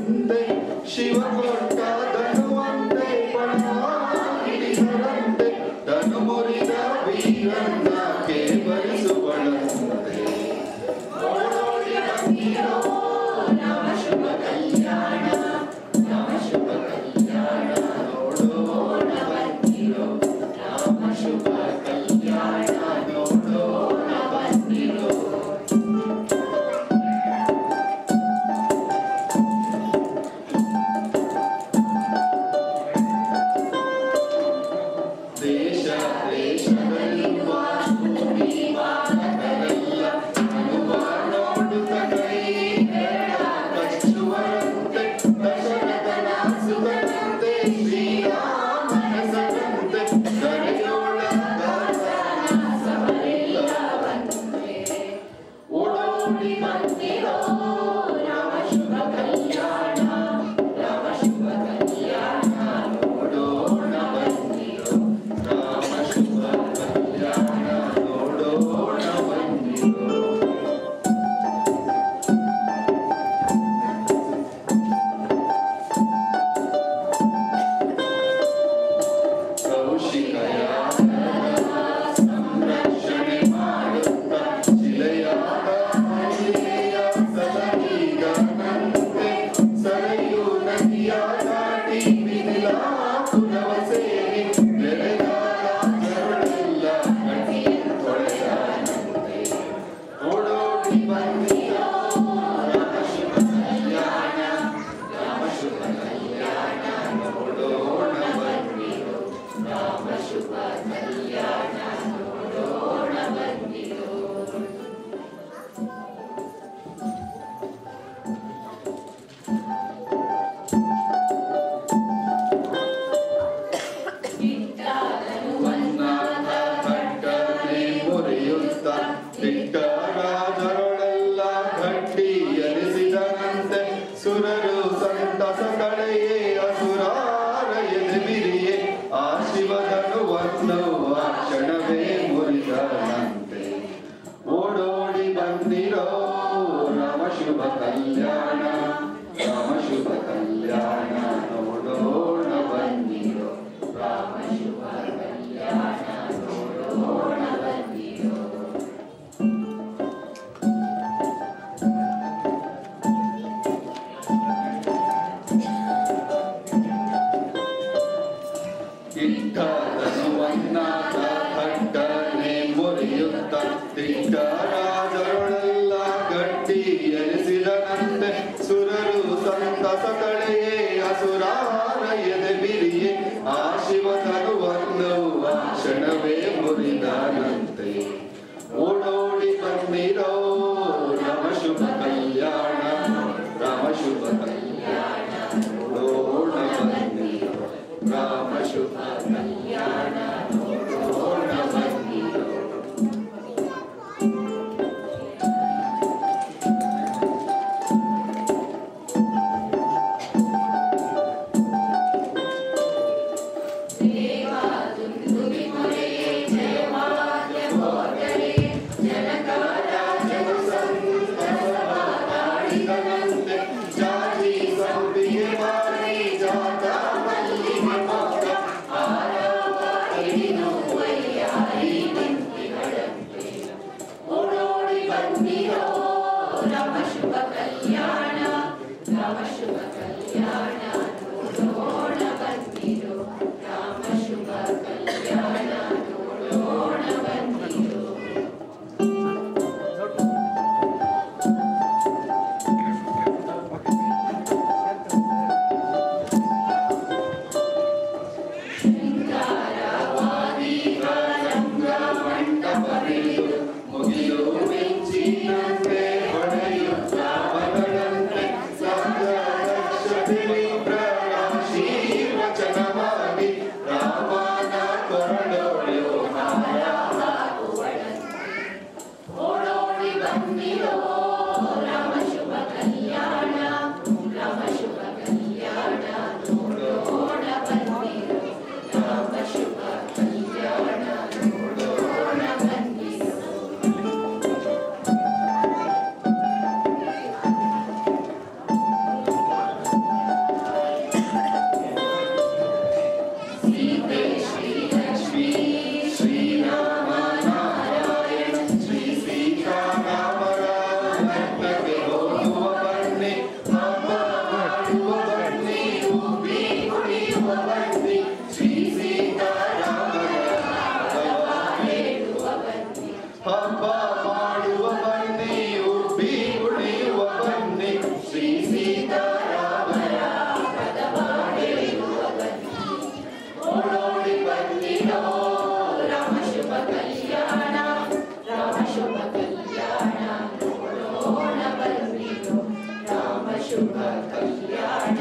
ಬಂದೆ ಶಿವ ಕೊಟ್ಟ ಧನುವಂತೆ ಪಣವಾಡಿದರಂತೆ ಧನು ಮುರಿದ ವೀರನ್ನ ಕೇವರಿಸುವಳಂತೆ ಓಡೋಡಿ ಬಂದಿರೋ ರಾಮ ಶುಭ ಕಲ್ಯಾಣ ರಾಮ ಶುಭ ಕಲ್ಯಾಣ ನೋಡೋಣ ಬಂದಿರೋ ರಾಮ ಶುಭ ಕಲ್ಯಾಣ ನೋಡೋಣ ಬಂದಿರೋ ದೇಶ ದೇಶದಲ್ಲಿರುವ ಭೂಮಿವಾದಗಳೆಲ್ಲ ಅನುಭವ ನೋಡುತ್ತ ಕೈ ಬೇಡ ಕಚ್ಚುವರಂತೆ ದಶರಥನ ಸುತನಂತೆ ಶ್ರೀರಾಮನ ಸರಂತೆ ದರೆಯೊಳಗಾದನ ಸಮರೆಲ್ಲ ಬಂತೆ ಓಡೋಡಿ ಬಂದಿರೋ ರಾಮ ಶುಭ ಕಲ್ಯಾಣ ರಾಮ ಶುಭ ಕಲ್ಯಾಣ ನೋಡೋಣ ಬಂದಿರೋ ರಾಮ ಶುಭ ಕಲ್ಯಾಣ ನೋಡೋಣ ಬಂದಿರೋ ಕೌಶಿಕಯ ಸಂರಕ್ಷಣೆ ಮಾಡುತ್ತ ಶಿಲೆಯಾದ ಮಹಿಳೆಯ ಸಲಹೀಗನಂತೆ ಸರೆಯು ನದಿಯ ದಾಟಿ ಮಿಥಿಲಾಪುರವ ಸೇರಿ ನೆರೆದಾಳಗಳೆಲ್ಲ ತೊಳೆದಾನಂತೆ ಓಡೋಡಿ ಬಂದಿರೋ ರಾಮ ಶುಭ ಕಲ್ಯಾಣ ರಾಮ ಶುಭ ಕಲ್ಯಾಣ ನೋಡೋಣ ಬಂದಿರೋ ರಾಮ ಶುಭ ಕಲ್ಯಾಣ ನೋಡೋಣ ಬಂದಿರೋ ಧನುವನ್ನಾದ ಖಡ್ಗನೆ ಮುರಿಯುತ್ತ ದಿಕ್ಕರಾಜರೊಳೆಲ್ಲ ಗಟ್ಟಿ ಎನಿಸಿದನಂತೆ ಸುರರು ಸಂತಸ ಕಳೆಯೇ ಅಸುರಾರ ಎದೆಬಿರಿಯೇ ಆ ಶಿವಧನುವನ್ನು ಆ ಕ್ಷಣವೇ ಮುರಿದನಂತೆ ಓಡೋಡಿ ಬಂದಿರೋ ರಾಮ ಶುಭ ಕಲ್ಯಾಣ ರಾಮ ಶುಭ ಕಲ್ಯಾಣ ನೋಡೋಣ ಬಂದಿರೋ ರಾಮ ಶುಭ ಕಲ್ಯಾಣ ನೋಡೋಣ ಬಂದಿರೋ ಧನುವನ್ನಾದ ಖಡ್ಗನೆ ಮುರಿಯುತ್ತ ದಿಕ್ಕರಾಜರೊಳೆಲ್ಲ ಗಟ್ಟಿ ಎನಿಸಿದನಂತೆ ಸುರರು ಸಂತಸ ಕಳೆಯೇ ಅಸುರಾರ ಎದೆಬಿರಿಯೇ ಆ ಶಿವಧನುವನ್ನು ಆ ಕ್ಷಣವೇ ಮುರಿದನಂತೆ ಓಡೋಡಿ ಬಂದಿರೋ ರಾಮ ಶುಭ ಕಲ್ಯಾಣ ರಾಮ ಶುಭ ಕಲ್ಯಾಣ ನೋಡೋಣ ಬಂದಿರೋ ರಾಮ ಶುಭ ಕಲ್ಯಾಣ ನೋಡೋಣ ಬಂದಿರೋ ರಾಮ ಶುಭ ಕಲ್ಯಾಣ ರಾಮ ಶುಭ ಕಲ್ಯಾಣ ನೋಡೋಣ ಬಂದಿರೋ ರಾಮ ಶುಭ ಕಲ್ಯಾಣ ನೋಡೋಣ ಬಂದಿರೋ ಮುಗಿಲು ಮೆಚ್ಚಿನಂತೆ ಹೊಡೆಯುತ್ತ ಮಗಳಂತೆ ವಚನವಾಗಿ ರಾಮನ ಕೊರಡೋಳು ಓಡೋಡಿ ಬಂದಿರೋ ರಾಮ ಶುಭ ಕಲ್ಯಾಣ ರಾಮ ಶುಭ ಕಲ್ಯಾಣ ನೋಡೋಣ ಬಂದಿರೋ ರಾಮ ಶುಭ ಕಲ್ಯಾಣ ನೋಡೋಣ ಬಂದಿರೋ ಮಾಡುವ ಬನ್ನಿ ಉಬ್ಬಿ ಕುಣಿಯುವ ಬನ್ನಿ ಶ್ರೀ ಸೀತಾರಾಮರ ಪದವ ಹೇಳುವ ಬನ್ನಿ ಹಬ್ಬ ಮಾಡುವ ಬನ್ನಿ ಉಬ್ಬಿ ಕುಣಿಯುವ ಬನ್ನಿ ಶ್ರೀ ಸೀತಾರಾಮರ ಪದವ ಹೇಳುವ ಬನ್ನಿ ಓಡೋಡಿ ಬಂದಿರೋ ರಾಮ ಶುಭ ಕಲ್ಯಾಣ ರಾಮ ಶುಭ ಕಲ್ಯಾಣ ಓಡೋಣ ಬಂದಿರೋ ರಾಮ ಶುಭ ಕಲ್ಯಾಣ